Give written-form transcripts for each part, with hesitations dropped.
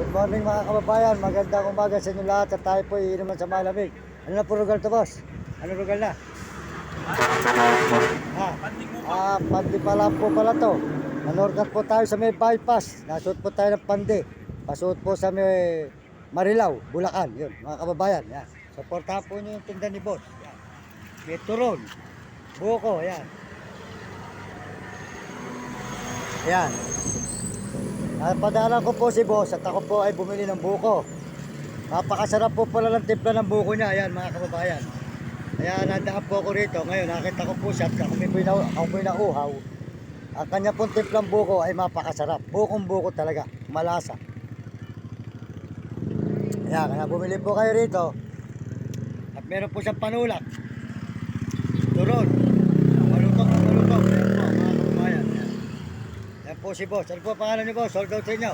Good morning mga kababayan, magandang umaga sa inyo lahat at tayo po iinuman sa malamig. Ano na po lugar to, boss? Ano lugar na? Pandi pala po pala to. Nanorkat po tayo sa may bypass. Nasuot po tayo ng pandi. Pasuot po sa may Marilao, Bulacan. Yun, mga kababayan. Yan. Supportahan po nyo yung tinda ni boss. Yan. May turon, buko, yan. Yan. Padala ko po si boss at ako po ay bumili ng buko. Napakasarap po pala ng timpla ng buko niya. Ayan mga kababayan. Kaya nandaan po ako rito. Ngayon nakita ko po siya at ako po nauhaw. Ang kanya pong timplang buko ay mapakasarap. Bukong buko talaga. Malasa. Ayan, kaya bumili po kayo rito. At meron po siyang panulak. Turon. Malutong. Ayan po mga kababayan. Ayan po si boss. Ano po pangalan niyo boss? Sold out sa inyo.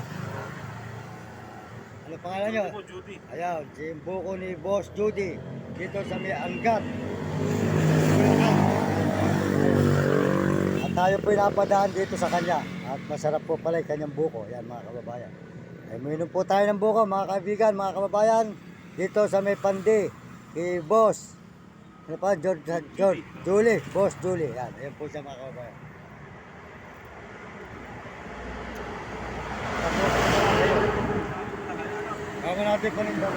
Ano pangalan niyo? Judy. Ayan, si buko ni Boss Judy. Dito sa may Angat. At tayo po napadaan dito sa kanya. At masarap po pala yung kanyang buko. Ayan mga kababayan. Ay uminom po tayo ng buko mga kaibigan, mga kababayan. Dito sa may Pandi. Kay Boss. Ano pa? Julie. Boss Julie. Ayan, ayan po siya mga kababayan. Kama natin pa rin daw.